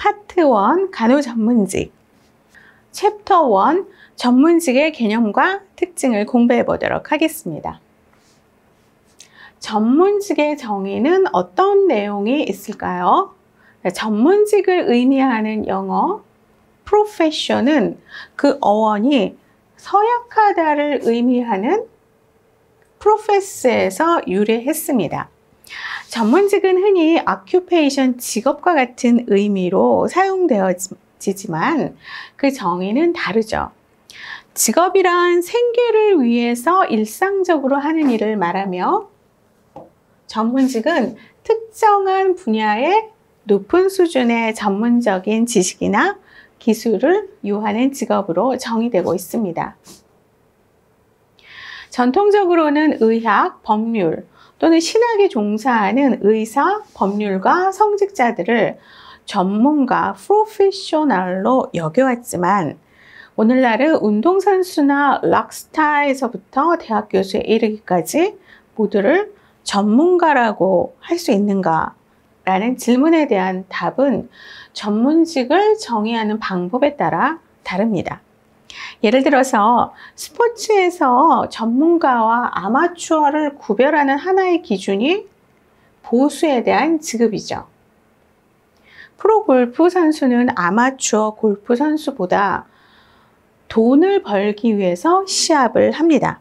파트 1 간호전문직 챕터 1 전문직의 개념과 특징을 공부해 보도록 하겠습니다. 전문직의 정의는 어떤 내용이 있을까요? 전문직을 의미하는 영어 profession은 그 어원이 서약하다를 의미하는 profess에서 유래했습니다. 전문직은 흔히 occupation, 직업과 같은 의미로 사용되어지지만 그 정의는 다르죠. 직업이란 생계를 위해서 일상적으로 하는 일을 말하며 전문직은 특정한 분야의 높은 수준의 전문적인 지식이나 기술을 요하는 직업으로 정의되고 있습니다. 전통적으로는 의학, 법률 또는 신학에 종사하는 의사, 법률가, 성직자들을 전문가, 프로페셔널로 여겨왔지만 오늘날은 운동선수나 락스타에서부터 대학 교수에 이르기까지 모두를 전문가라고 할 수 있는가? 라는 질문에 대한 답은 전문직을 정의하는 방법에 따라 다릅니다. 예를 들어서 스포츠에서 전문가와 아마추어를 구별하는 하나의 기준이 보수에 대한 지급이죠. 프로골프 선수는 아마추어 골프 선수보다 돈을 벌기 위해서 시합을 합니다.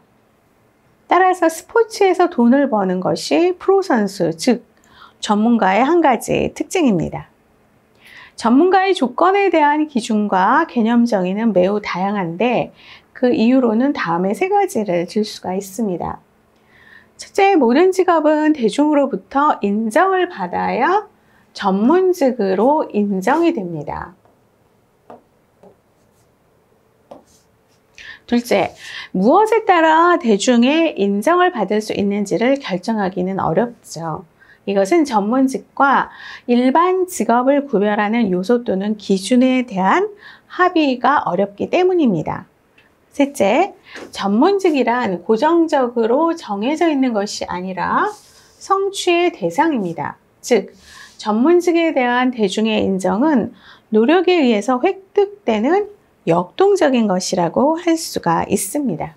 따라서 스포츠에서 돈을 버는 것이 프로 선수, 즉 전문가의 한 가지 특징입니다. 전문가의 조건에 대한 기준과 개념 정의는 매우 다양한데 그 이유로는 다음의 세 가지를 들 수가 있습니다. 첫째, 모든 직업은 대중으로부터 인정을 받아야 전문직으로 인정이 됩니다. 둘째, 무엇에 따라 대중의 인정을 받을 수 있는지를 결정하기는 어렵죠. 이것은 전문직과 일반 직업을 구별하는 요소 또는 기준에 대한 합의가 어렵기 때문입니다. 셋째, 전문직이란 고정적으로 정해져 있는 것이 아니라 성취의 대상입니다. 즉, 전문직에 대한 대중의 인정은 노력에 의해서 획득되는 역동적인 것이라고 할 수가 있습니다.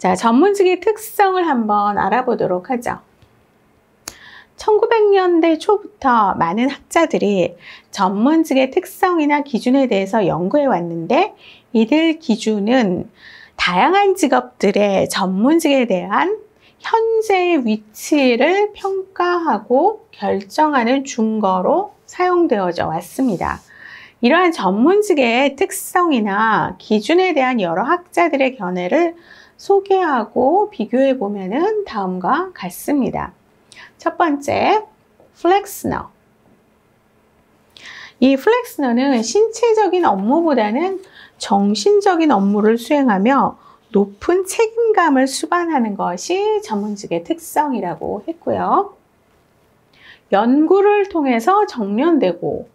자, 전문직의 특성을 한번 알아보도록 하죠. 1900년대 초부터 많은 학자들이 전문직의 특성이나 기준에 대해서 연구해 왔는데 이들 기준은 다양한 직업들의 전문직에 대한 현재의 위치를 평가하고 결정하는 준거로 사용되어져 왔습니다. 이러한 전문직의 특성이나 기준에 대한 여러 학자들의 견해를 소개하고 비교해 보면은 다음과 같습니다. 첫 번째, 플렉스너. 이 플렉스너는 신체적인 업무보다는 정신적인 업무를 수행하며 높은 책임감을 수반하는 것이 전문직의 특성이라고 했고요. 연구를 통해서 정련되고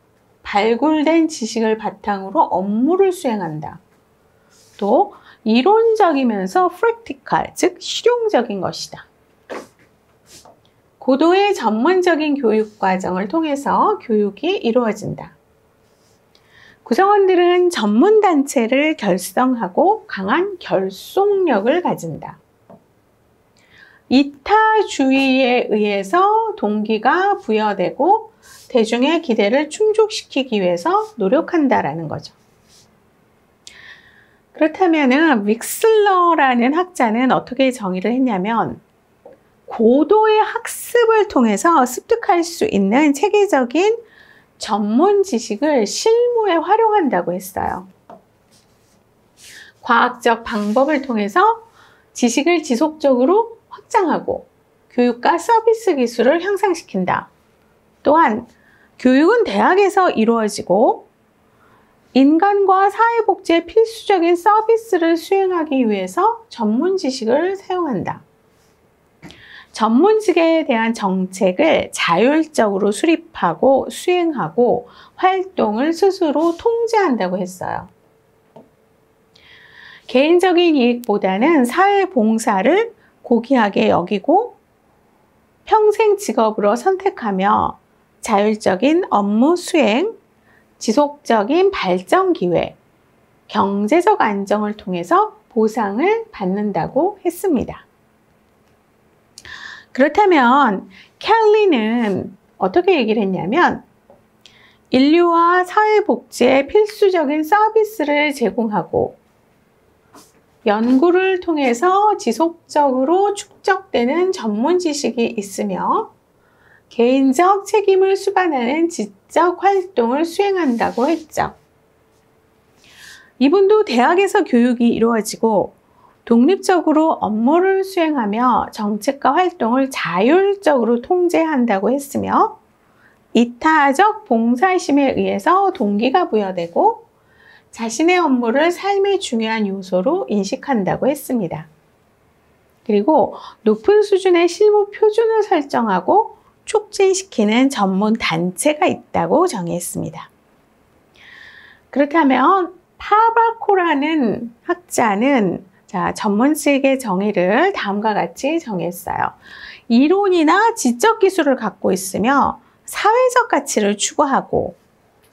발굴된 지식을 바탕으로 업무를 수행한다. 또 이론적이면서 프랙티컬, 즉 실용적인 것이다. 고도의 전문적인 교육 과정을 통해서 교육이 이루어진다. 구성원들은 전문단체를 결성하고 강한 결속력을 가진다. 이타주의에 의해서 동기가 부여되고 대중의 기대를 충족시키기 위해서 노력한다라는 거죠. 그렇다면은 윅슬러라는 학자는 어떻게 정의를 했냐면 고도의 학습을 통해서 습득할 수 있는 체계적인 전문 지식을 실무에 활용한다고 했어요. 과학적 방법을 통해서 지식을 지속적으로 확장하고 교육과 서비스 기술을 향상시킨다. 또한 교육은 대학에서 이루어지고 인간과 사회복지의 필수적인 서비스를 수행하기 위해서 전문 지식을 사용한다. 전문직에 대한 정책을 자율적으로 수립하고 수행하고 활동을 스스로 통제한다고 했어요. 개인적인 이익보다는 사회봉사를 고귀하게 여기고 평생 직업으로 선택하며 자율적인 업무 수행, 지속적인 발전 기회, 경제적 안정을 통해서 보상을 받는다고 했습니다. 그렇다면 켈리는 어떻게 얘기를 했냐면 인류와 사회복지에 필수적인 서비스를 제공하고 연구를 통해서 지속적으로 축적되는 전문 지식이 있으며 개인적 책임을 수반하는 지적 활동을 수행한다고 했죠. 이분도 대학에서 교육이 이루어지고 독립적으로 업무를 수행하며 정책과 활동을 자율적으로 통제한다고 했으며 이타적 봉사심에 의해서 동기가 부여되고 자신의 업무를 삶의 중요한 요소로 인식한다고 했습니다. 그리고 높은 수준의 실무 표준을 설정하고 촉진시키는 전문 단체가 있다고 정의했습니다. 그렇다면 파바코라는 학자는 전문직의 정의를 다음과 같이 정했어요. 이론이나 지적 기술을 갖고 있으며 사회적 가치를 추구하고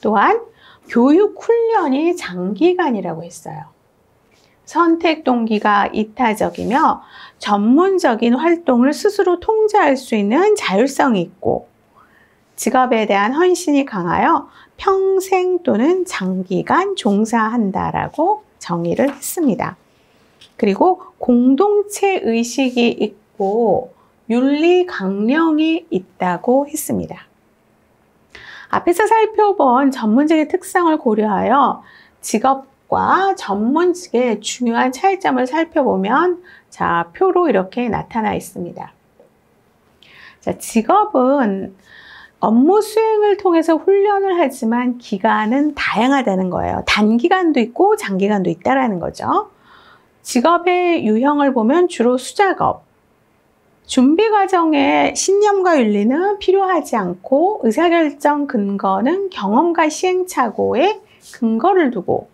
또한 교육 훈련이 장기간이라고 했어요. 선택 동기가 이타적이며 전문적인 활동을 스스로 통제할 수 있는 자율성이 있고 직업에 대한 헌신이 강하여 평생 또는 장기간 종사한다라고 정의를 했습니다. 그리고 공동체 의식이 있고 윤리 강령이 있다고 했습니다. 앞에서 살펴본 전문직의 특성을 고려하여 직업과 전문직의 중요한 차이점을 살펴보면 표로 이렇게 나타나 있습니다. 직업은 업무 수행을 통해서 훈련을 하지만 기간은 다양하다는 거예요. 단기간도 있고 장기간도 있다라는 거죠. 직업의 유형을 보면 주로 수작업, 준비 과정에 신념과 윤리는 필요하지 않고 의사결정 근거는 경험과 시행착오에 근거를 두고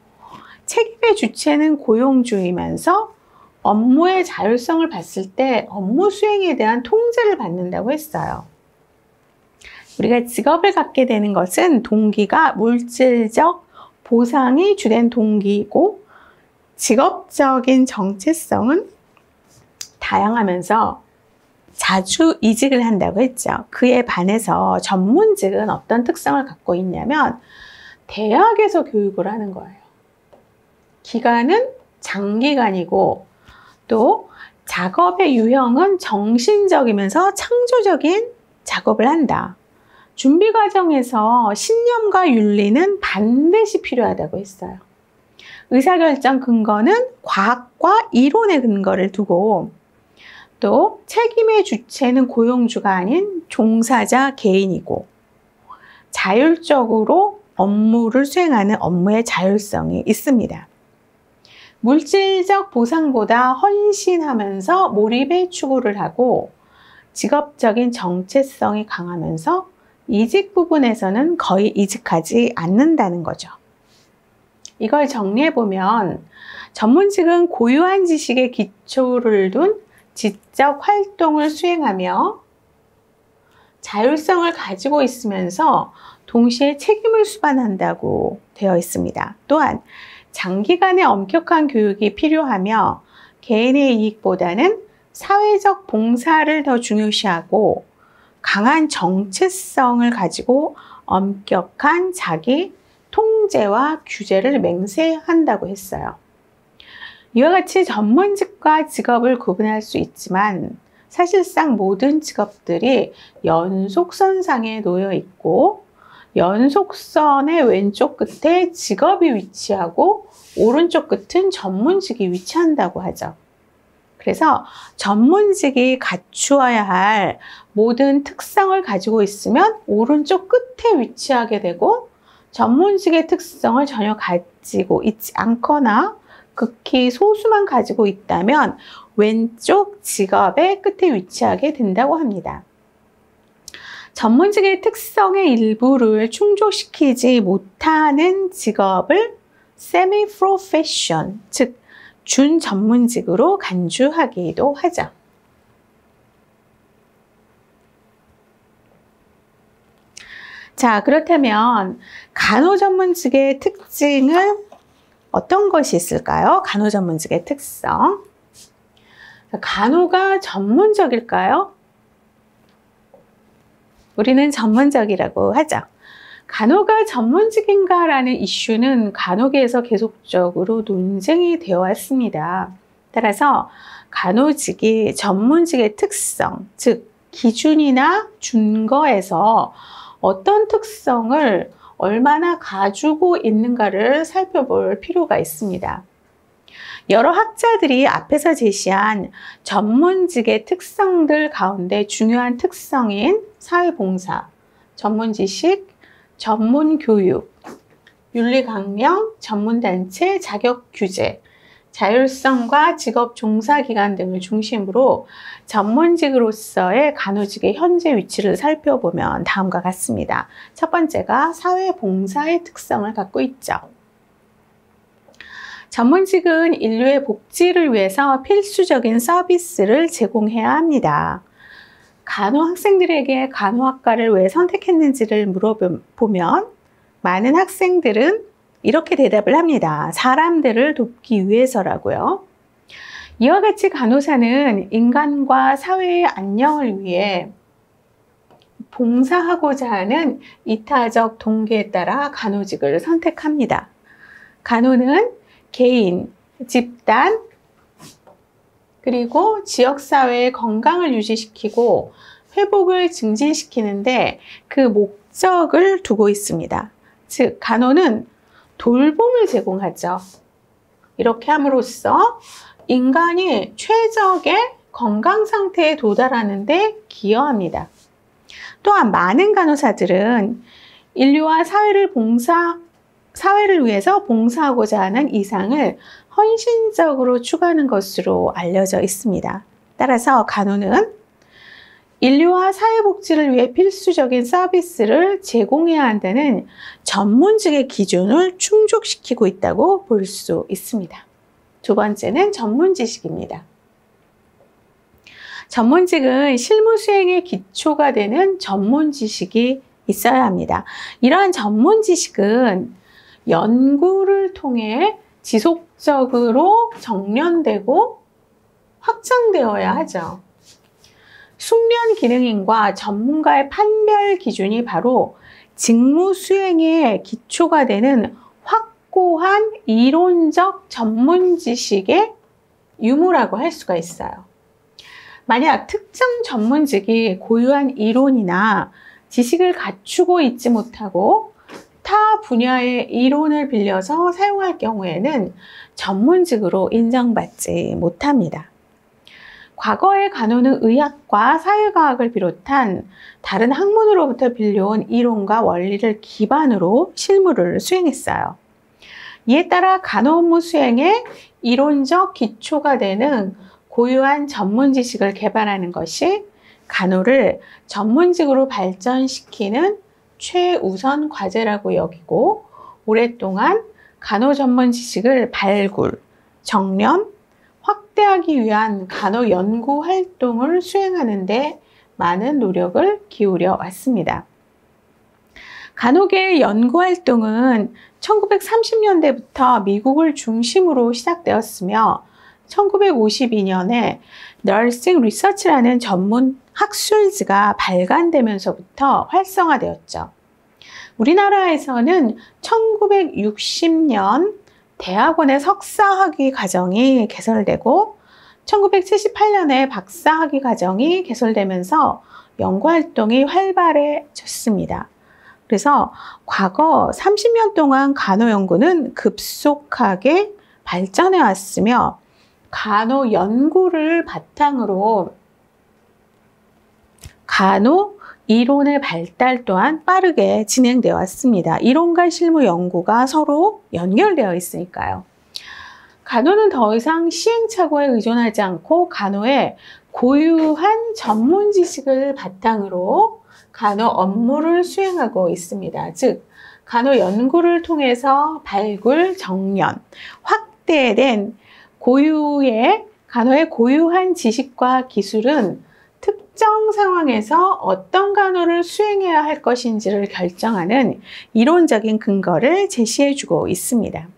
책임의 주체는 고용주이면서 업무의 자율성을 봤을 때 업무 수행에 대한 통제를 받는다고 했어요. 우리가 직업을 갖게 되는 것은 동기가 물질적 보상이 주된 동기이고 직업적인 정체성은 다양하면서 자주 이직을 한다고 했죠. 그에 반해서 전문직은 어떤 특성을 갖고 있냐면 대학에서 교육을 하는 거예요. 기간은 장기간이고 또 작업의 유형은 정신적이면서 창조적인 작업을 한다. 준비 과정에서 신념과 윤리는 반드시 필요하다고 했어요. 의사결정 근거는 과학과 이론의 근거를 두고 또 책임의 주체는 고용주가 아닌 종사자 개인이고 자율적으로 업무를 수행하는 업무의 자율성이 있습니다. 물질적 보상보다 헌신하면서 몰입의 추구를 하고 직업적인 정체성이 강하면서 이직 부분에서는 거의 이직하지 않는다는 거죠. 이걸 정리해보면 전문직은 고유한 지식의 기초를 둔 지적 활동을 수행하며 자율성을 가지고 있으면서 동시에 책임을 수반한다고 되어 있습니다. 또한 장기간의 엄격한 교육이 필요하며 개인의 이익보다는 사회적 봉사를 더 중요시하고 강한 정체성을 가지고 엄격한 자기 통제와 규제를 맹세한다고 했어요. 이와 같이 전문직과 직업을 구분할 수 있지만 사실상 모든 직업들이 연속선상에 놓여 있고 연속선의 왼쪽 끝에 직업이 위치하고 오른쪽 끝은 전문직이 위치한다고 하죠. 그래서 전문직이 갖추어야 할 모든 특성을 가지고 있으면 오른쪽 끝에 위치하게 되고 전문직의 특성을 전혀 가지고 있지 않거나 극히 소수만 가지고 있다면 왼쪽 직업의 끝에 위치하게 된다고 합니다. 전문직의 특성의 일부를 충족시키지 못하는 직업을 semi-profession, 즉 준전문직으로 간주하기도 하죠. 자, 그렇다면 간호전문직의 특징은 어떤 것이 있을까요? 간호전문직의 특성. 간호가 전문적일까요? 우리는 전문적이라고 하죠. 간호가 전문직인가라는 이슈는 간호계에서 계속적으로 논쟁이 되어 왔습니다. 따라서 간호직이 전문직의 특성, 즉 기준이나 준거에서 어떤 특성을 얼마나 가지고 있는가를 살펴볼 필요가 있습니다. 여러 학자들이 앞에서 제시한 전문직의 특성들 가운데 중요한 특성인 사회봉사, 전문지식, 전문교육, 윤리강령, 전문단체, 자격규제, 자율성과 직업 종사기간 등을 중심으로 전문직으로서의 간호직의 현재 위치를 살펴보면 다음과 같습니다. 첫 번째가 사회봉사의 특성을 갖고 있죠. 전문직은 인류의 복지를 위해서 필수적인 서비스를 제공해야 합니다. 간호 학생들에게 간호학과를 왜 선택했는지를 물어보면 많은 학생들은 이렇게 대답을 합니다. 사람들을 돕기 위해서라고요. 이와 같이 간호사는 인간과 사회의 안녕을 위해 봉사하고자 하는 이타적 동기에 따라 간호직을 선택합니다. 간호는 개인, 집단, 그리고 지역사회의 건강을 유지시키고 회복을 증진시키는데 그 목적을 두고 있습니다. 즉, 간호는 돌봄을 제공하죠. 이렇게 함으로써 인간이 최적의 건강 상태에 도달하는 데 기여합니다. 또한 많은 간호사들은 인류와 사회를 위해서 봉사하고자 하는 이상을 헌신적으로 추구하는 것으로 알려져 있습니다. 따라서 간호는 인류와 사회복지를 위해 필수적인 서비스를 제공해야 한다는 전문직의 기준을 충족시키고 있다고 볼 수 있습니다. 두 번째는 전문지식입니다. 전문직은 실무 수행의 기초가 되는 전문지식이 있어야 합니다. 이러한 전문지식은 연구를 통해 지속적으로 정련되고 확장되어야 하죠. 숙련 기능인과 전문가의 판별 기준이 바로 직무 수행의 기초가 되는 확고한 이론적 전문 지식의 유무라고 할 수가 있어요. 만약 특정 전문직이 고유한 이론이나 지식을 갖추고 있지 못하고 타 분야의 이론을 빌려서 사용할 경우에는 전문직으로 인정받지 못합니다. 과거의 간호는 의학과 사회과학을 비롯한 다른 학문으로부터 빌려온 이론과 원리를 기반으로 실무를 수행했어요. 이에 따라 간호 업무 수행에 이론적 기초가 되는 고유한 전문 지식을 개발하는 것이 간호를 전문직으로 발전시키는 최우선 과제라고 여기고 오랫동안 간호 전문 지식을 발굴, 정련, 확대하기 위한 간호 연구 활동을 수행하는 데 많은 노력을 기울여 왔습니다. 간호계의 연구 활동은 1930년대부터 미국을 중심으로 시작되었으며 1952년에 Nursing Research라는 전문 학술지가 발간되면서부터 활성화되었죠. 우리나라에서는 1960년 대학원의 석사학위 과정이 개설되고 1978년에 박사학위 과정이 개설되면서 연구활동이 활발해졌습니다. 그래서 과거 30년 동안 간호연구는 급속하게 발전해 왔으며 간호 연구를 바탕으로 간호 이론의 발달 또한 빠르게 진행되어 왔습니다. 이론과 실무 연구가 서로 연결되어 있으니까요. 간호는 더 이상 시행착오에 의존하지 않고 간호의 고유한 전문 지식을 바탕으로 간호 업무를 수행하고 있습니다. 즉, 간호 연구를 통해서 발굴, 정련, 확대된 간호의 고유한 지식과 기술은 특정 상황에서 어떤 간호를 수행해야 할 것인지를 결정하는 이론적인 근거를 제시해주고 있습니다.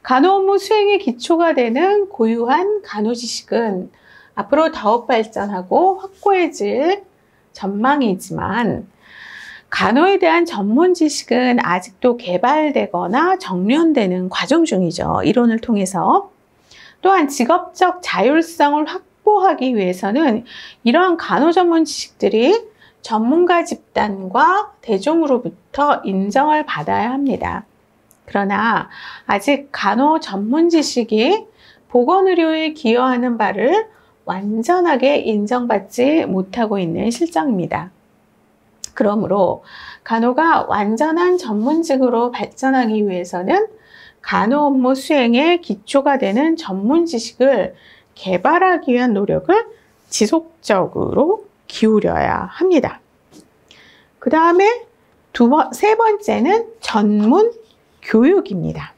간호 업무 수행의 기초가 되는 고유한 간호 지식은 앞으로 더욱 발전하고 확고해질 전망이지만 간호에 대한 전문 지식은 아직도 개발되거나 정련되는 과정 중이죠. 이론을 통해서. 또한 직업적 자율성을 확보하기 위해서는 이러한 간호 전문 지식들이 전문가 집단과 대중으로부터 인정을 받아야 합니다. 그러나 아직 간호 전문 지식이 보건의료에 기여하는 바를 완전하게 인정받지 못하고 있는 실정입니다. 그러므로 간호가 완전한 전문직으로 발전하기 위해서는 간호 업무 수행의 기초가 되는 전문 지식을 개발하기 위한 노력을 지속적으로 기울여야 합니다. 그 다음에 세 번째는 전문 교육입니다.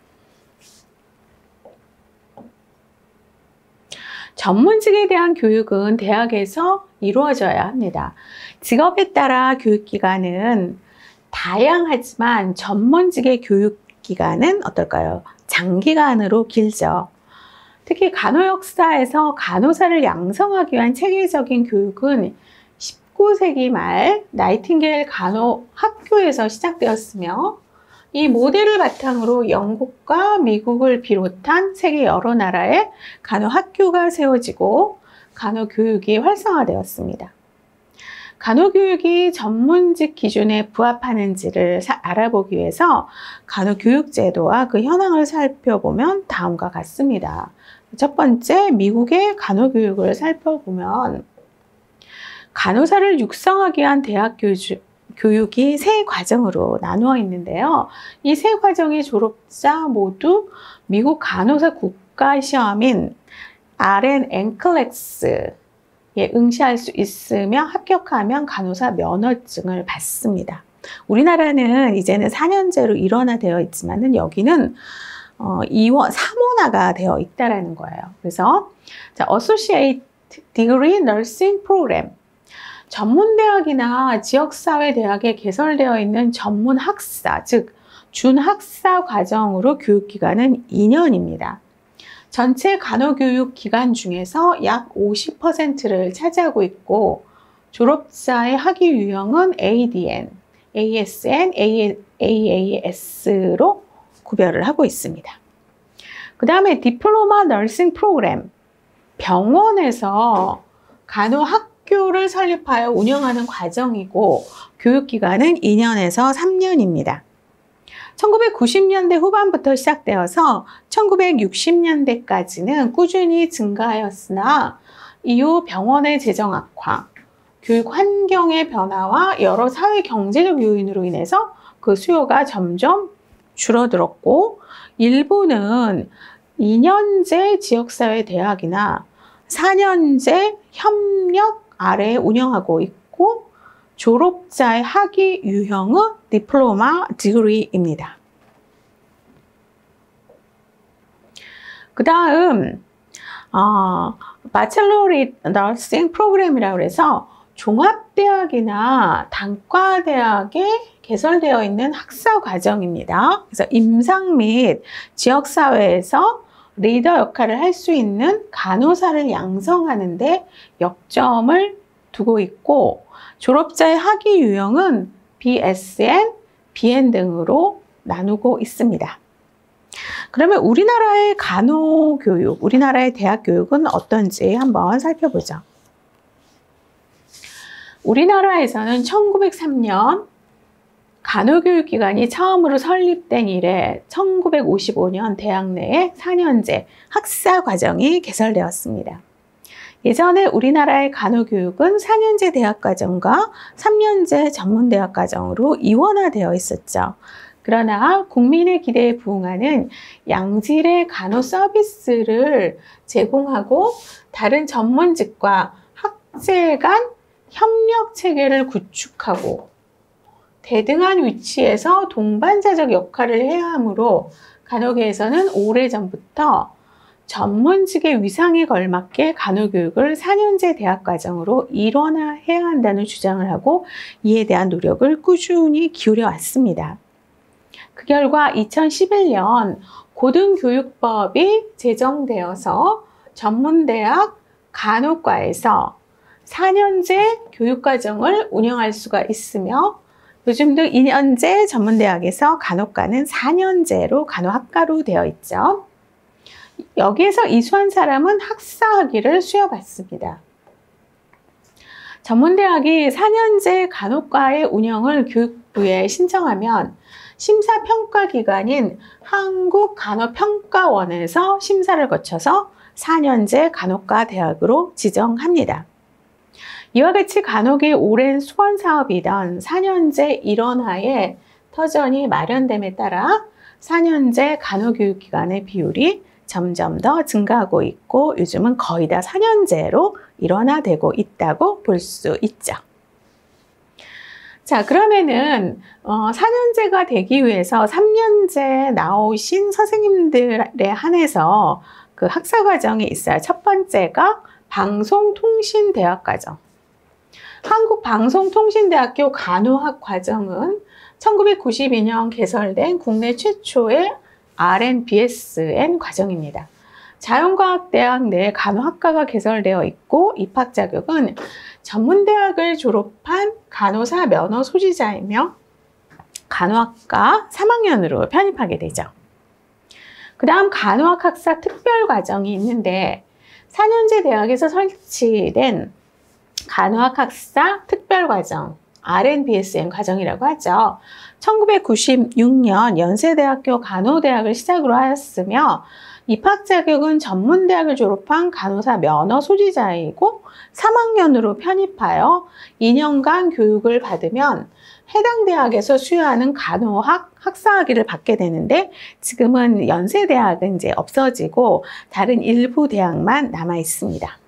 전문직에 대한 교육은 대학에서 이루어져야 합니다. 직업에 따라 교육기간은 다양하지만 전문직의 교육기간은 어떨까요? 장기간으로 길죠. 특히 간호 역사에서 간호사를 양성하기 위한 체계적인 교육은 19세기 말 나이팅게일 간호 학교에서 시작되었으며 이 모델을 바탕으로 영국과 미국을 비롯한 세계 여러 나라의 간호 학교가 세워지고 간호 교육이 활성화되었습니다. 간호 교육이 전문직 기준에 부합하는지를 알아보기 위해서 간호 교육 제도와 그 현황을 살펴보면 다음과 같습니다. 첫 번째, 미국의 간호 교육을 살펴보면 간호사를 육성하기 위한 대학 교육이 세 과정으로 나누어 있는데요. 이 세 과정의 졸업자 모두 미국 간호사 국가시험인 RN NCLEX에 응시할 수 있으며 합격하면 간호사 면허증을 받습니다. 우리나라는 이제는 4년제로 일원화되어 있지만은 여기는 3원화가 되어 있다라는 거예요. 그래서 Associate Degree Nursing Program, 전문대학이나 지역사회대학에 개설되어 있는 전문학사, 즉 준학사 과정으로 교육기간은 2년입니다. 전체 간호교육 기간 중에서 약 50%를 차지하고 있고 졸업자의 학위 유형은 ADN, ASN, AAS로 구별을 하고 있습니다. 그 다음에 디플로마 너싱 프로그램, 병원에서 간호학교를 설립하여 운영하는 과정이고 교육기간은 2년에서 3년입니다. 1990년대 후반부터 시작되어서 1960년대까지는 꾸준히 증가하였으나 이후 병원의 재정 악화, 교육 환경의 변화와 여러 사회 경제적 요인으로 인해서 그 수요가 점점 줄어들었고 일부는 2년제 지역사회 대학이나 4년제 협력 아래 운영하고 있고 졸업자의 학위 유형은 디플로마 디그리입니다. 그 다음 바첼로리 너싱 프로그램이라고 해서 종합대학이나 단과대학에 개설되어 있는 학사 과정입니다. 그래서 임상 및 지역사회에서 리더 역할을 할 수 있는 간호사를 양성하는 데 역점을 두고 있고 졸업자의 학위 유형은 BSN, BN 등으로 나누고 있습니다. 그러면 우리나라의 간호교육, 우리나라의 대학교육은 어떤지 한번 살펴보죠. 우리나라에서는 1903년 간호교육기관이 처음으로 설립된 이래 1955년 대학 내에 4년제 학사 과정이 개설되었습니다. 예전에 우리나라의 간호교육은 4년제 대학과정과 3년제 전문대학과정으로 이원화되어 있었죠. 그러나 국민의 기대에 부응하는 양질의 간호 서비스를 제공하고 다른 전문직과 학제 간 협력 체계를 구축하고 대등한 위치에서 동반자적 역할을 해야 하므로 간호계에서는 오래전부터 전문직의 위상에 걸맞게 간호교육을 4년제 대학과정으로 일원화해야 한다는 주장을 하고 이에 대한 노력을 꾸준히 기울여 왔습니다. 그 결과 2011년 고등교육법이 제정되어서 전문대학 간호과에서 4년제 교육과정을 운영할 수가 있으며 요즘도 2년제 전문대학에서 간호과는 4년제로 간호학과로 되어 있죠. 여기에서 이수한 사람은 학사학위를 수여받습니다. 전문대학이 4년제 간호과의 운영을 교육부에 신청하면 심사평가기관인 한국간호평가원에서 심사를 거쳐서 4년제 간호과 대학으로 지정합니다. 이와 같이 간호계의 오랜 수건 사업이던 4년제 일원화의 터전이 마련됨에 따라 4년제 간호교육기관의 비율이 점점 더 증가하고 있고 요즘은 거의 다 4년제로 일원화되고 있다고 볼 수 있죠. 자, 그러면은 4년제가 되기 위해서 3년제 나오신 선생님들에 한해서 그 학사 과정이 있어요. 첫 번째가 방송통신대학과정. 한국방송통신대학교 간호학 과정은 1992년 개설된 국내 최초의 RNBSN 과정입니다. 자연과학대학 내 간호학과가 개설되어 있고 입학 자격은 전문대학을 졸업한 간호사 면허 소지자이며 간호학과 3학년으로 편입하게 되죠. 그 다음 간호학 학사 특별과정이 있는데 4년제 대학에서 설치된 간호학 학사 특별과정, RNBSN 과정이라고 하죠. 1996년 연세대학교 간호대학을 시작으로 하였으며 입학 자격은 전문대학을 졸업한 간호사 면허 소지자이고 3학년으로 편입하여 2년간 교육을 받으면 해당 대학에서 수여하는 간호학 학사학위를 받게 되는데 지금은 연세대학은 이제 없어지고 다른 일부 대학만 남아 있습니다.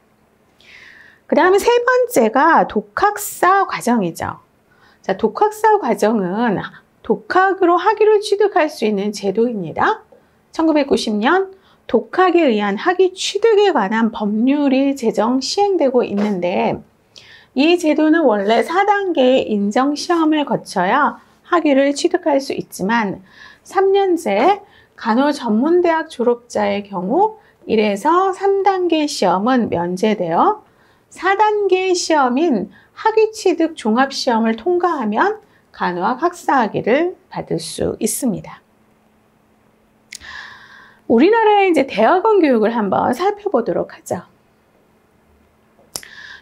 그 다음에 세 번째가 독학사 과정이죠. 자, 독학사 과정은 독학으로 학위를 취득할 수 있는 제도입니다. 1990년 독학에 의한 학위 취득에 관한 법률이 제정 시행되고 있는데 이 제도는 원래 4단계의 인정시험을 거쳐야 학위를 취득할 수 있지만 3년제 간호전문대학 졸업자의 경우 1에서 3단계 시험은 면제되어 4단계 시험인 학위취득 종합시험을 통과하면 간호학 학사학위를 받을 수 있습니다. 우리나라의 이제 대학원 교육을 한번 살펴보도록 하죠.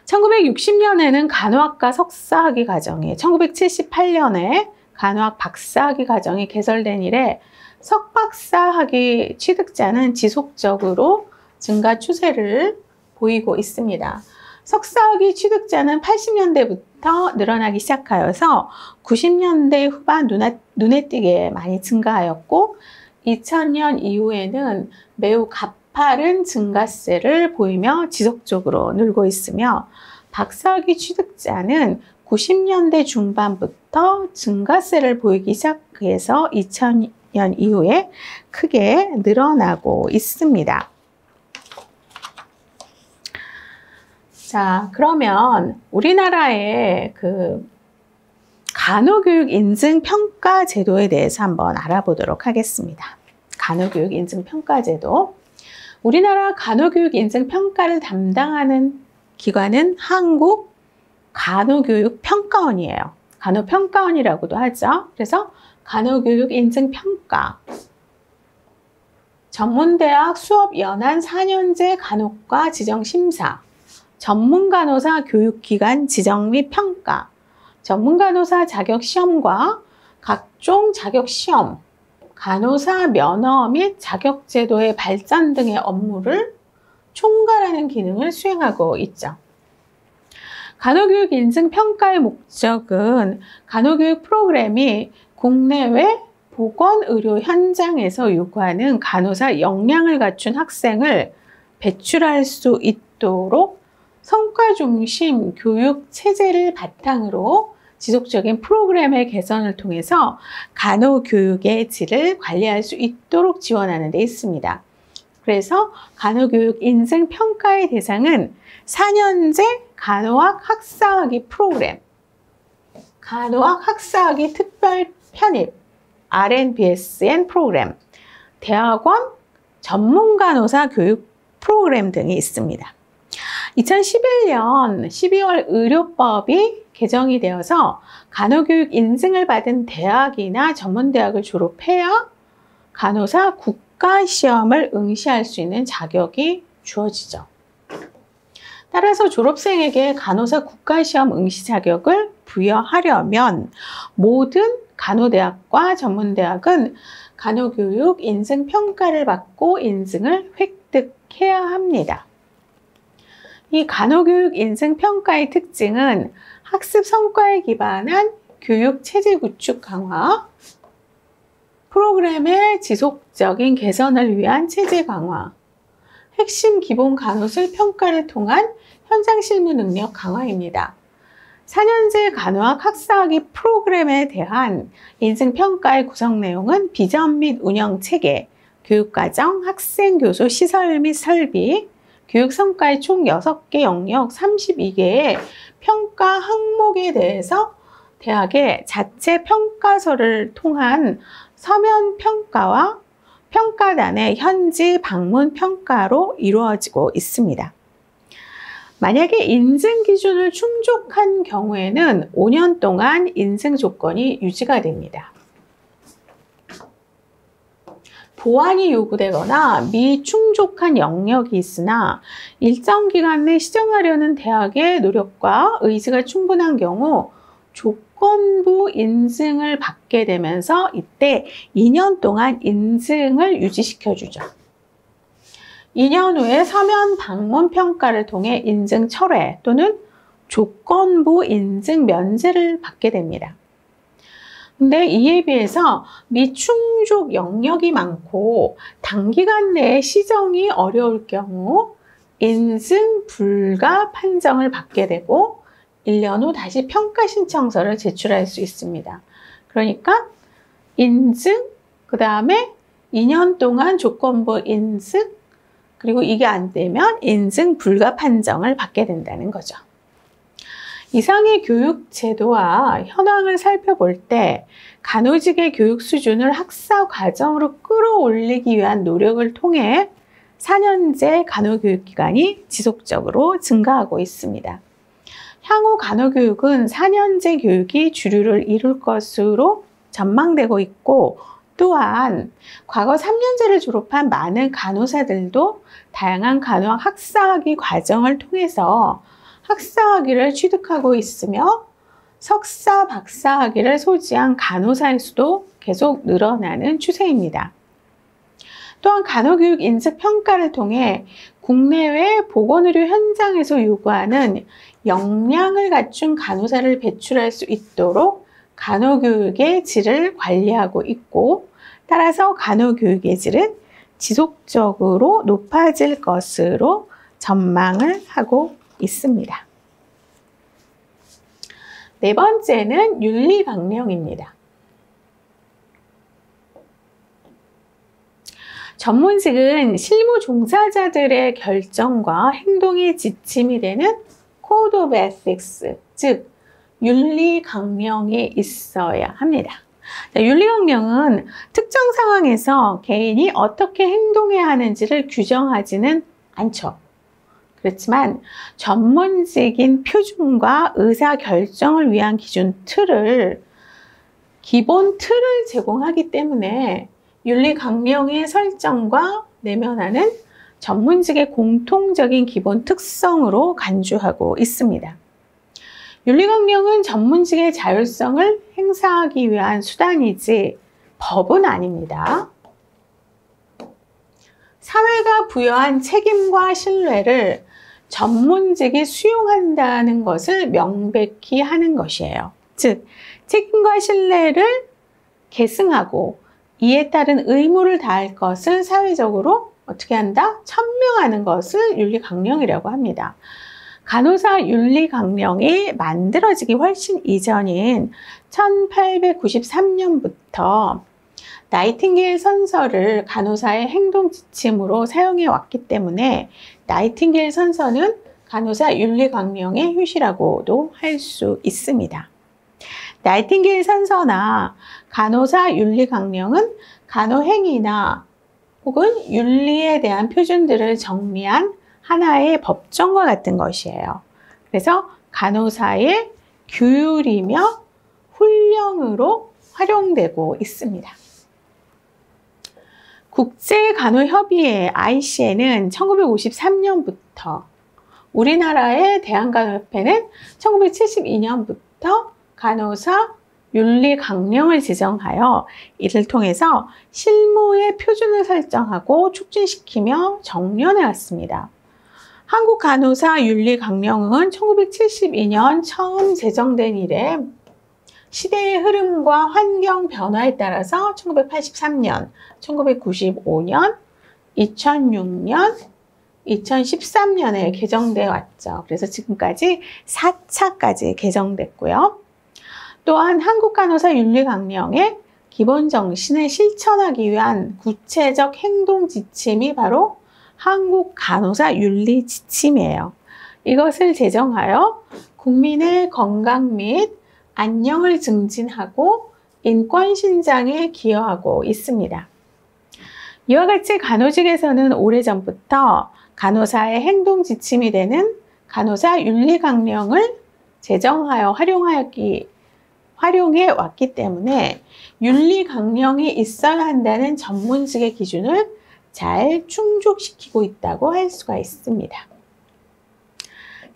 1960년에는 간호학과 석사학위 과정이, 1978년에 간호학 박사학위 과정이 개설된 이래 석박사학위 취득자는 지속적으로 증가 추세를 보이고 있습니다. 석사학위 취득자는 80년대부터 늘어나기 시작하여서 90년대 후반 눈에 띄게 많이 증가하였고 2000년 이후에는 매우 가파른 증가세를 보이며 지속적으로 늘고 있으며 박사학위 취득자는 90년대 중반부터 증가세를 보이기 시작해서 2000년 이후에 크게 늘어나고 있습니다. 자, 그러면 우리나라의 그 간호교육 인증평가 제도에 대해서 한번 알아보도록 하겠습니다. 간호교육 인증평가제도. 우리나라 간호교육 인증평가를 담당하는 기관은 한국간호교육평가원이에요. 간호평가원이라고도 하죠. 그래서 간호교육 인증평가. 전문대학 수업연한 4년제 간호과 지정심사. 전문간호사 교육기관 지정 및 평가. 전문간호사 자격시험과 각종 자격시험, 간호사 면허 및 자격제도의 발전 등의 업무를 총괄하는 기능을 수행하고 있죠. 간호교육 인증평가의 목적은 간호교육 프로그램이 국내외 보건의료 현장에서 요구하는 간호사 역량을 갖춘 학생을 배출할 수 있도록 성과 중심 교육 체제를 바탕으로 지속적인 프로그램의 개선을 통해서 간호교육의 질을 관리할 수 있도록 지원하는 데 있습니다. 그래서 간호교육 인증 평가의 대상은 4년제 간호학 학사학위 프로그램, 간호학 학사학위 특별 편입, RNBSN 프로그램, 대학원 전문 간호사 교육 프로그램 등이 있습니다. 2011년 12월 의료법이 개정이 되어서 간호교육 인증을 받은 대학이나 전문대학을 졸업해야 간호사 국가시험을 응시할 수 있는 자격이 주어지죠. 따라서 졸업생에게 간호사 국가시험 응시 자격을 부여하려면 모든 간호대학과 전문대학은 간호교육 인증 평가를 받고 인증을 획득해야 합니다. 이 간호교육 인증 평가의 특징은 학습 성과에 기반한 교육 체제 구축 강화, 프로그램의 지속적인 개선을 위한 체제 강화, 핵심 기본 간호술 평가를 통한 현장 실무 능력 강화입니다. 4년제 간호학 학사학위 프로그램에 대한 인증평가의 구성 내용은 비전 및 운영 체계, 교육과정, 학생, 교수, 시설 및 설비, 교육 성과의 총 6개 영역 32개의 평가 항목에 대해서 대학의 자체 평가서를 통한 서면 평가와 평가단의 현지 방문 평가로 이루어지고 있습니다. 만약에 인증 기준을 충족한 경우에는 5년 동안 인증 조건이 유지가 됩니다. 보완이 요구되거나 미충족한 영역이 있으나 일정 기간 내 시정하려는 대학의 노력과 의지가 충분한 경우 조건부 인증을 받게 되면서 이때 2년 동안 인증을 유지시켜주죠. 2년 후에 서면 방문 평가를 통해 인증 철회 또는 조건부 인증 면제를 받게 됩니다. 근데 이에 비해서 미충족 영역이 많고 단기간 내에 시정이 어려울 경우 인증 불가 판정을 받게 되고 1년 후 다시 평가 신청서를 제출할 수 있습니다. 그러니까 인증, 그 다음에 2년 동안 조건부 인증, 그리고 이게 안 되면 인증 불가 판정을 받게 된다는 거죠. 이상의 교육 제도와 현황을 살펴볼 때 간호직의 교육 수준을 학사 과정으로 끌어올리기 위한 노력을 통해 4년제 간호교육기간이 지속적으로 증가하고 있습니다. 향후 간호교육은 4년제 교육이 주류를 이룰 것으로 전망되고 있고 또한 과거 3년제를 졸업한 많은 간호사들도 다양한 간호학 학사학위 과정을 통해서 학사학위를 취득하고 있으며 석사, 박사학위를 소지한 간호사의 수도 계속 늘어나는 추세입니다. 또한 간호교육 인증 평가를 통해 국내외 보건의료 현장에서 요구하는 역량을 갖춘 간호사를 배출할 수 있도록 간호교육의 질을 관리하고 있고 따라서 간호교육의 질은 지속적으로 높아질 것으로 전망을 하고 있습니다. 네 번째는 윤리강령입니다. 전문직은 실무 종사자들의 결정과 행동이 지침이 되는 Code of Ethics, 즉 윤리 강령이 있어야 합니다. 윤리 강령은 특정 상황에서 개인이 어떻게 행동해야 하는지를 규정하지는 않죠. 그렇지만 전문직인 표준과 의사 결정을 위한 기본 틀을 제공하기 때문에 윤리 강령의 설정과 내면화는 전문직의 공통적인 기본 특성으로 간주하고 있습니다. 윤리 강령은 전문직의 자율성을 행사하기 위한 수단이지 법은 아닙니다. 사회가 부여한 책임과 신뢰를 전문직이 수용한다는 것을 명백히 하는 것이에요. 즉, 책임과 신뢰를 계승하고 이에 따른 의무를 다할 것을 사회적으로 어떻게 한다? 천명하는 것을 윤리강령이라고 합니다. 간호사 윤리강령이 만들어지기 훨씬 이전인 1893년부터 나이팅게일 선서를 간호사의 행동 지침으로 사용해 왔기 때문에 나이팅게일 선서는 간호사 윤리 강령의 효시라고도 할 수 있습니다. 나이팅게일 선서나 간호사 윤리 강령은 간호행위나 혹은 윤리에 대한 표준들을 정리한 하나의 법정과 같은 것이에요. 그래서 간호사의 규율이며 훈령으로 활용되고 있습니다. 국제간호협의회 ICN은 1953년부터, 우리나라의 대한간호협회는 1972년부터 간호사 윤리 강령을 제정하여 이를 통해서 실무의 표준을 설정하고促진시키며 정련해 왔습니다. 한국 간호사 윤리 강령은 1972년 처음 제정된 이래 시대의 흐름과 환경 변화에 따라서 1983년, 1995년, 2006년, 2013년에 개정되어 왔죠. 그래서 지금까지 4차까지 개정됐고요. 또한 한국간호사 윤리강령의 기본 정신을 실천하기 위한 구체적 행동 지침이 바로 한국간호사 윤리지침이에요. 이것을 제정하여 국민의 건강 및 안녕을 증진하고 인권 신장에 기여하고 있습니다. 이와 같이 간호직에서는 오래전부터 간호사의 행동 지침이 되는 간호사 윤리강령을 제정하여 활용해 왔기 때문에 윤리강령이 있어야 한다는 전문직의 기준을 잘 충족시키고 있다고 할 수가 있습니다.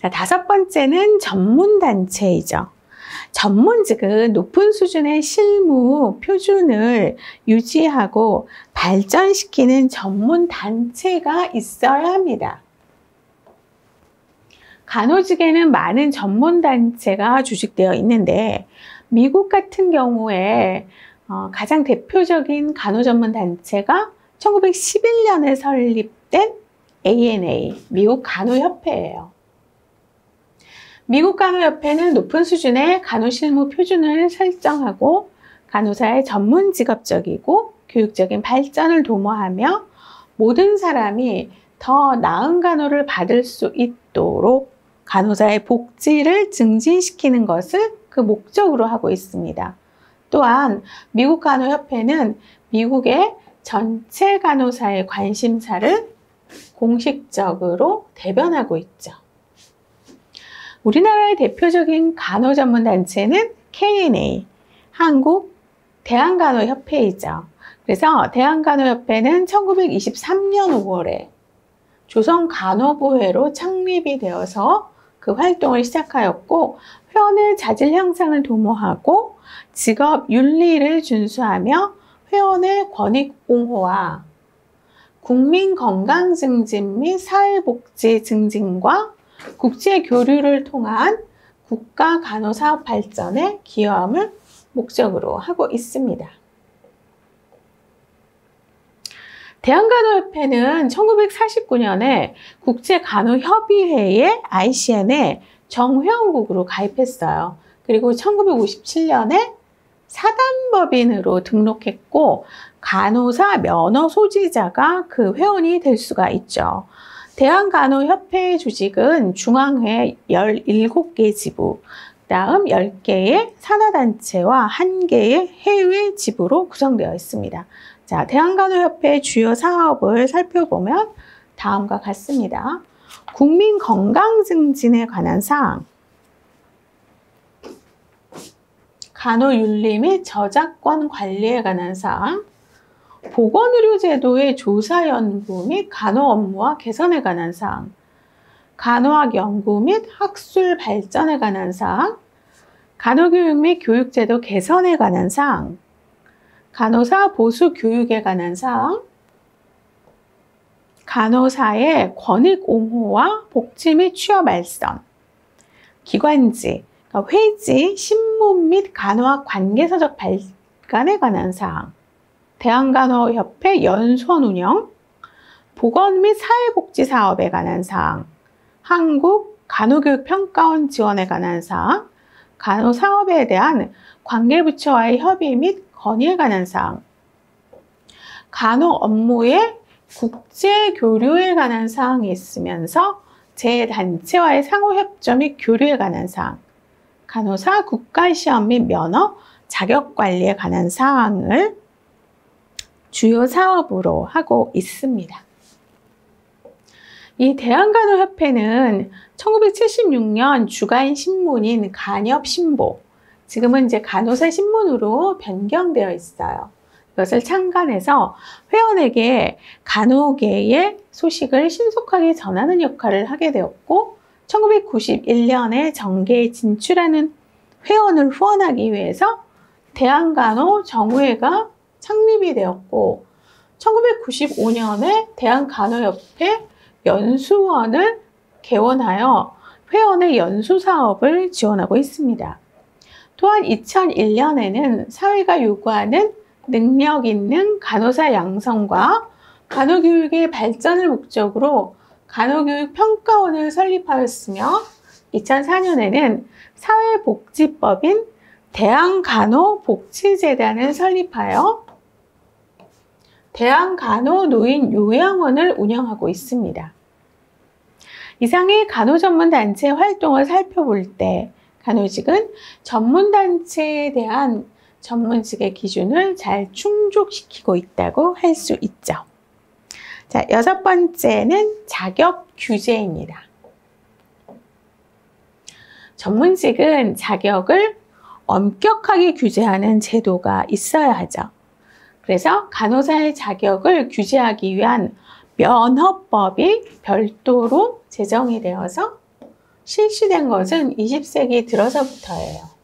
자, 5번째는 전문단체이죠. 전문직은 높은 수준의 실무 표준을 유지하고 발전시키는 전문단체가 있어야 합니다. 간호직에는 많은 전문단체가 조직되어 있는데 미국 같은 경우에 가장 대표적인 간호전문단체가 1911년에 설립된 ANA, 미국 간호협회예요. 미국 간호협회는 높은 수준의 간호실무 표준을 설정하고 간호사의 전문 직업적이고 교육적인 발전을 도모하며 모든 사람이 더 나은 간호를 받을 수 있도록 간호사의 복지를 증진시키는 것을 그 목적으로 하고 있습니다. 또한 미국 간호협회는 미국의 전체 간호사의 관심사를 공식적으로 대변하고 있죠. 우리나라의 대표적인 간호전문단체는 KNA, 한국 대한간호협회이죠. 그래서 대한간호협회는 1923년 5월에 조선간호부회로 창립이 되어서 그 활동을 시작하였고, 회원의 자질 향상을 도모하고 직업 윤리를 준수하며 회원의 권익 옹호와 국민 건강 증진 및 사회복지 증진과 국제 교류를 통한 국가 간호사업 발전에 기여함을 목적으로 하고 있습니다. 대한간호협회는 1949년에 국제간호협의회의 ICN에 정회원국으로 가입했어요. 그리고 1957년에 사단법인으로 등록했고 간호사 면허 소지자가 그 회원이 될 수가 있죠. 대한간호협회 조직은 중앙회 17개 지부, 다음 10개의 산하단체와 1개의 해외 지부로 구성되어 있습니다. 자, 대한간호협회의 주요 사업을 살펴보면 다음과 같습니다. 국민 건강 증진에 관한 사항, 간호윤리 및 저작권 관리에 관한 사항, 보건의료제도의 조사 연구 및 간호 업무와 개선에 관한 사항, 간호학 연구 및 학술 발전에 관한 사항, 간호교육 및 교육제도 개선에 관한 사항, 간호사 보수 교육에 관한 사항, 간호사의 권익 옹호와 복지 및 취업 알선, 기관지, 회지, 신문 및 간호학 관계서적 발간에 관한 사항, 대한간호협회 연수원 운영, 보건 및 사회복지 사업에 관한 사항, 한국 간호교육평가원 지원에 관한 사항, 간호사업에 대한 관계부처와의 협의 및 건의에 관한 사항, 간호 업무에 국제 교류에 관한 사항이 있으면서 제 단체와의 상호협조 및 교류에 관한 사항, 간호사 국가시험 및 면허 자격관리에 관한 사항을 주요 사업으로 하고 있습니다. 이 대한간호협회는 1976년 주간 신문인 간협신보, 지금은 이제 간호사 신문으로 변경되어 있어요. 이것을 창간해서 회원에게 간호계의 소식을 신속하게 전하는 역할을 하게 되었고, 1991년에 정계에 진출하는 회원을 후원하기 위해서 대한간호 정의회가 창립이 되었고, 1995년에 대한간호협회 연수원을 개원하여 회원의 연수 사업을 지원하고 있습니다. 또한 2001년에는 사회가 요구하는 능력 있는 간호사 양성과 간호교육의 발전을 목적으로 간호교육 평가원을 설립하였으며, 2004년에는 사회복지법인 대한간호복지재단을 설립하여 대한간호노인 요양원을 운영하고 있습니다. 이상의 간호전문단체 활동을 살펴볼 때 간호직은 전문단체에 대한 전문직의 기준을 잘 충족시키고 있다고 할 수 있죠. 자, 6번째는 자격 규제입니다. 전문직은 자격을 엄격하게 규제하는 제도가 있어야 하죠. 그래서 간호사의 자격을 규제하기 위한 면허법이 별도로 제정이 되어서 실시된 것은 20세기 들어서부터예요.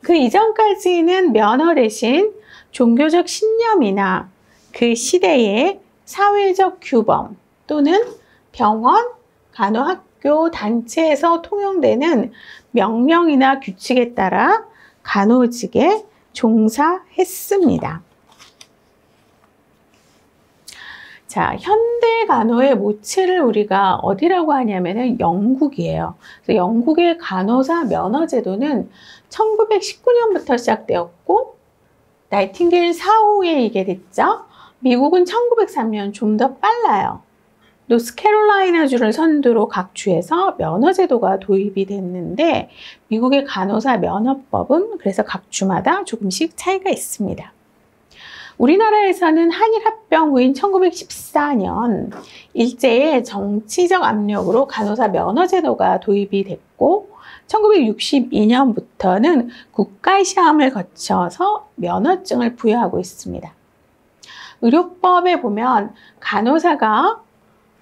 그 이전까지는 면허 대신 종교적 신념이나 그 시대의 사회적 규범 또는 병원, 간호학교, 단체에서 통용되는 명령이나 규칙에 따라 간호직에 종사했습니다. 자, 현대 간호의 모체를 우리가 어디라고 하냐면은 영국이에요. 그래서 영국의 간호사 면허 제도는 1919년부터 시작되었고, 나이팅게일 사후에 이게 됐죠. 미국은 1903년 좀 더 빨라요. 노스캐롤라이나주를 선두로 각 주에서 면허 제도가 도입이 됐는데, 미국의 간호사 면허법은 그래서 각 주마다 조금씩 차이가 있습니다. 우리나라에서는 한일 합병 후인 1914년 일제의 정치적 압력으로 간호사 면허 제도가 도입이 됐고, 1962년부터는 국가시험을 거쳐서 면허증을 부여하고 있습니다. 의료법에 보면 간호사가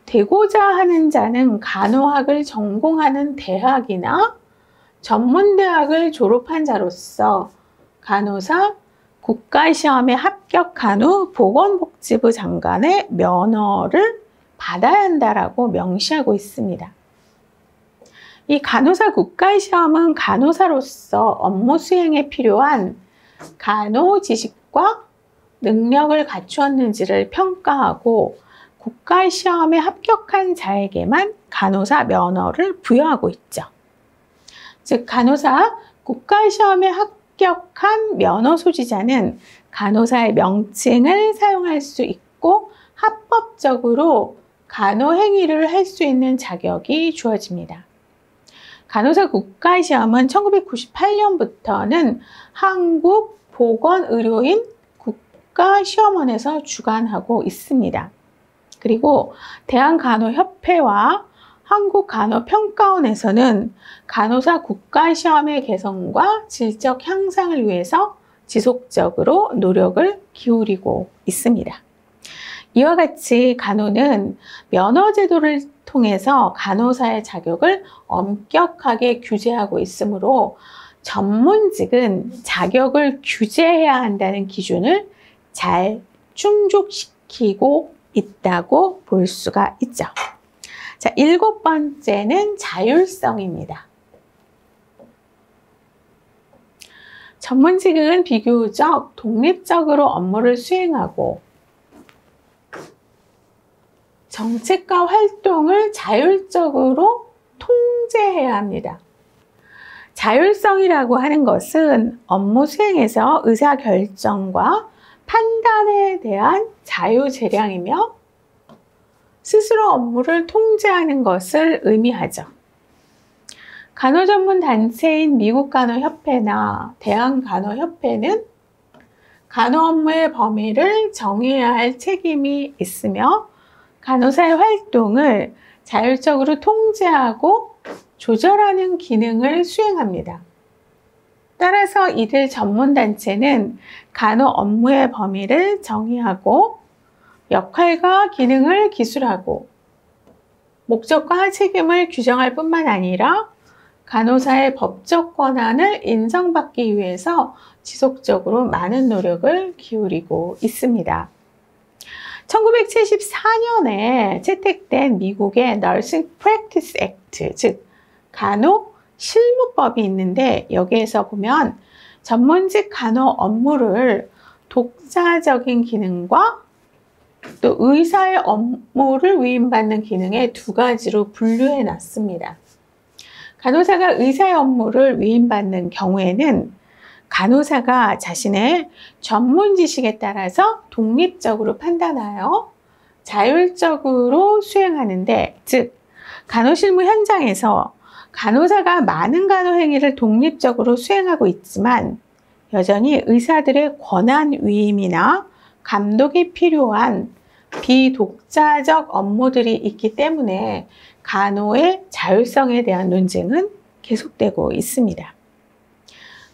되고자 하는 자는 간호학을 전공하는 대학이나 전문대학을 졸업한 자로서 간호사 국가시험에 합격한 후 보건복지부 장관의 면허를 받아야 한다라고 명시하고 있습니다. 이 간호사 국가시험은 간호사로서 업무 수행에 필요한 간호 지식과 능력을 갖추었는지를 평가하고, 국가시험에 합격한 자에게만 간호사 면허를 부여하고 있죠. 즉, 간호사 국가시험에 합격한 면허 소지자는 간호사의 명칭을 사용할 수 있고 합법적으로 간호 행위를 할 수 있는 자격이 주어집니다. 간호사 국가시험은 1998년부터는 한국보건의료인 국가시험원에서 주관하고 있습니다. 그리고 대한간호협회와 한국간호평가원에서는 간호사 국가시험의 개선과 질적 향상을 위해서 지속적으로 노력을 기울이고 있습니다. 이와 같이 간호는 면허 제도를 통해서 간호사의 자격을 엄격하게 규제하고 있으므로 전문직은 자격을 규제해야 한다는 기준을 잘 충족시키고 있다고 볼 수가 있죠. 자, 7번째는 자율성입니다. 전문직은 비교적 독립적으로 업무를 수행하고 정책과 활동을 자율적으로 통제해야 합니다. 자율성이라고 하는 것은 업무 수행에서 의사결정과 판단에 대한 자유재량이며 스스로 업무를 통제하는 것을 의미하죠. 간호전문단체인 미국간호협회나 대한간호협회는 간호 업무의 범위를 정해야 할 책임이 있으며 간호사의 활동을 자율적으로 통제하고 조절하는 기능을 수행합니다. 따라서 이들 전문단체는 간호 업무의 범위를 정의하고 역할과 기능을 기술하고 목적과 책임을 규정할 뿐만 아니라 간호사의 법적 권한을 인정받기 위해서 지속적으로 많은 노력을 기울이고 있습니다. 1974년에 채택된 미국의 Nursing Practice Act, 즉 간호 실무법이 있는데 여기에서 보면 전문직 간호 업무를 독자적인 기능과 또 의사의 업무를 위임받는 기능의 두 가지로 분류해 놨습니다. 간호사가 의사의 업무를 위임받는 경우에는 간호사가 자신의 전문 지식에 따라서 독립적으로 판단하여 자율적으로 수행하는데, 즉 간호실무 현장에서 간호사가 많은 간호 행위를 독립적으로 수행하고 있지만 여전히 의사들의 권한 위임이나 감독이 필요한 비독자적 업무들이 있기 때문에 간호의 자율성에 대한 논쟁은 계속되고 있습니다.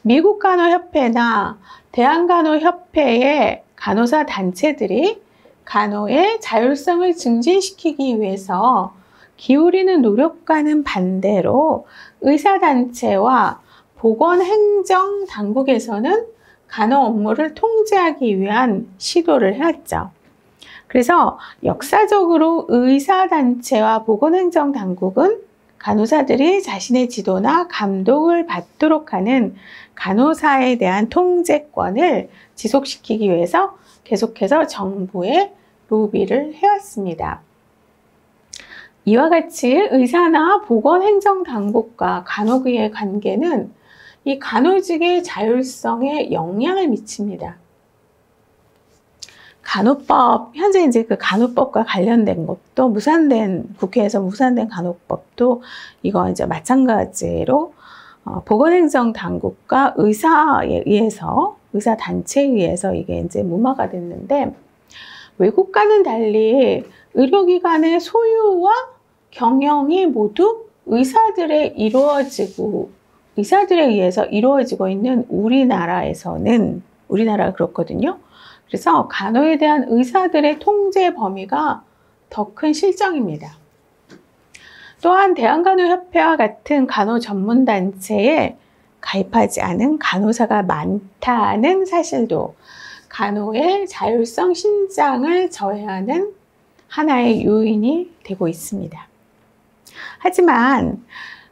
미국 간호협회나 대한간호협회의 간호사 단체들이 간호의 자율성을 증진시키기 위해서 기울이는 노력과는 반대로 의사단체와 보건행정당국에서는 간호 업무를 통제하기 위한 시도를 해왔죠. 그래서 역사적으로 의사단체와 보건행정당국은 간호사들이 자신의 지도나 감독을 받도록 하는 간호사에 대한 통제권을 지속시키기 위해서 계속해서 정부에 로비를 해왔습니다. 이와 같이 의사나 보건행정당국과 간호계의 관계는 이 간호직의 자율성에 영향을 미칩니다. 간호법, 현재 이제 그 간호법과 관련된 것도 국회에서 무산된 간호법도 이거 이제 마찬가지로 보건행정당국과 의사에 의해서, 의사단체에 의해서 이게 이제 무마가 됐는데, 외국과는 달리 의료기관의 소유와 경영이 모두 의사들에 의해서 이루어지고 있는 우리나라에서는, 우리나라가 그렇거든요. 그래서 간호에 대한 의사들의 통제 범위가 더 큰 실정입니다. 또한 대한간호협회와 같은 간호 전문단체에 가입하지 않은 간호사가 많다는 사실도 간호의 자율성 신장을 저해하는 하나의 요인이 되고 있습니다. 하지만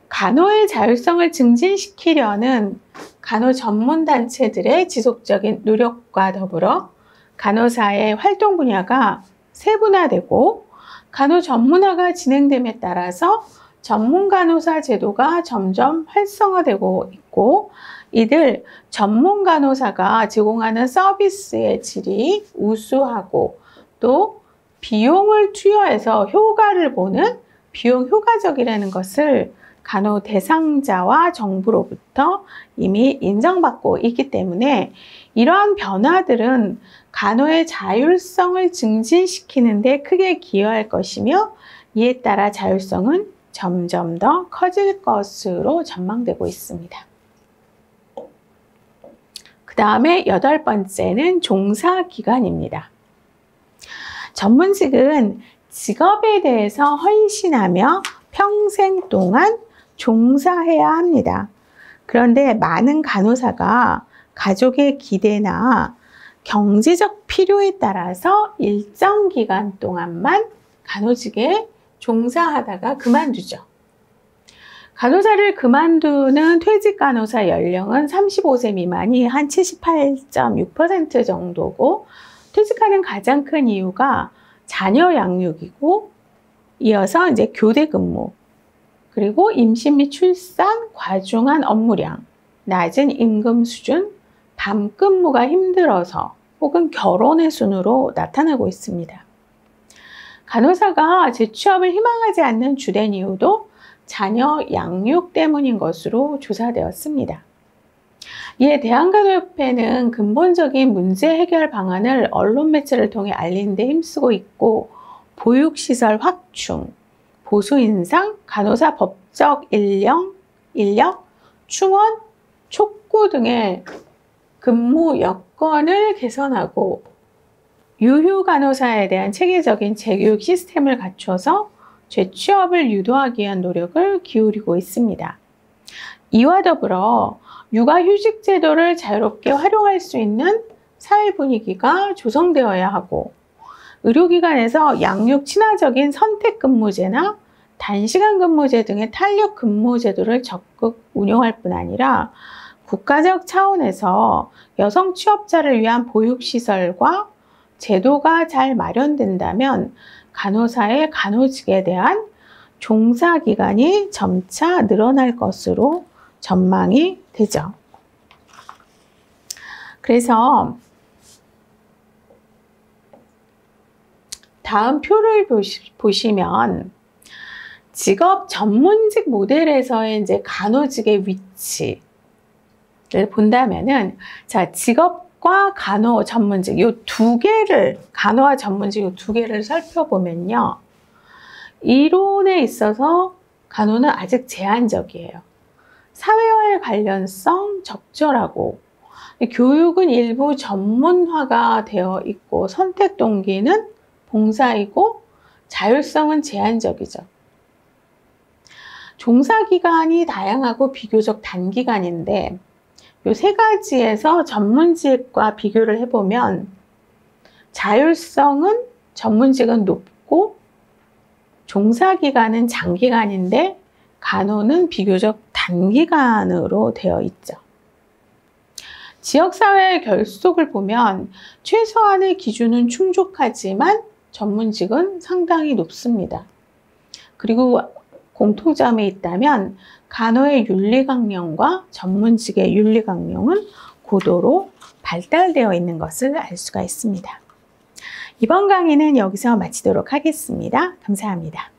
간호의 자율성을 증진시키려는 간호 전문단체들의 지속적인 노력과 더불어 간호사의 활동 분야가 세분화되고 간호 전문화가 진행됨에 따라서 전문 간호사 제도가 점점 활성화되고 있고, 이들 전문 간호사가 제공하는 서비스의 질이 우수하고 또 비용을 투여해서 효과를 보는 비용 효과적이라는 것을 간호 대상자와 정부로부터 이미 인정받고 있기 때문에 이러한 변화들은 간호의 자율성을 증진시키는 데 크게 기여할 것이며, 이에 따라 자율성은 점점 더 커질 것으로 전망되고 있습니다. 그 다음에 8번째는 종사기간입니다. 전문직은 직업에 대해서 헌신하며 평생 동안 종사해야 합니다. 그런데 많은 간호사가 가족의 기대나 경제적 필요에 따라서 일정 기간 동안만 간호직에 종사하다가 그만두죠. 간호사를 그만두는 퇴직 간호사 연령은 35세 미만이 한 78.6% 정도고, 퇴직하는 가장 큰 이유가 자녀 양육이고, 이어서 이제 교대 근무, 그리고 임신 및 출산, 과중한 업무량, 낮은 임금 수준, 밤 근무가 힘들어서 혹은 결혼의 순으로 나타나고 있습니다. 간호사가 재취업을 희망하지 않는 주된 이유도 자녀 양육 때문인 것으로 조사되었습니다. 이에 대한간호협회는 근본적인 문제 해결 방안을 언론 매체를 통해 알리는 데 힘쓰고 있고, 보육시설 확충, 보수 인상, 간호사 법적 인력, 충원, 촉구 등의 근무 여건을 개선하고 유휴 간호사에 대한 체계적인 재교육 시스템을 갖춰서 재취업을 유도하기 위한 노력을 기울이고 있습니다. 이와 더불어 육아휴직 제도를 자유롭게 활용할 수 있는 사회 분위기가 조성되어야 하고, 의료기관에서 양육 친화적인 선택근무제나 단시간 근무제 등의 탄력 근무 제도를 적극 운용할 뿐 아니라 국가적 차원에서 여성 취업자를 위한 보육시설과 제도가 잘 마련된다면 간호사의 간호직에 대한 종사기간이 점차 늘어날 것으로 전망이 되죠. 그래서 다음 표를 보시면 직업 전문직 모델에서의 이제 간호직의 위치를 본다면은, 자, 직업과 간호 전문직 요 두 개를, 간호와 전문직 요 두 개를 살펴보면요. 이론에 있어서 간호는 아직 제한적이에요. 사회와의 관련성 적절하고, 교육은 일부 전문화가 되어 있고, 선택 동기는 봉사이고, 자율성은 제한적이죠. 종사기간이 다양하고 비교적 단기간인데, 이 세 가지에서 전문직과 비교를 해보면 자율성은 전문직은 높고 종사기간은 장기간인데 간호는 비교적 단기간으로 되어 있죠. 지역사회의 결속을 보면 최소한의 기준은 충족하지만 전문직은 상당히 높습니다. 그리고 공통점이 있다면 간호의 윤리강령과 전문직의 윤리강령은 고도로 발달되어 있는 것을 알 수가 있습니다. 이번 강의는 여기서 마치도록 하겠습니다. 감사합니다.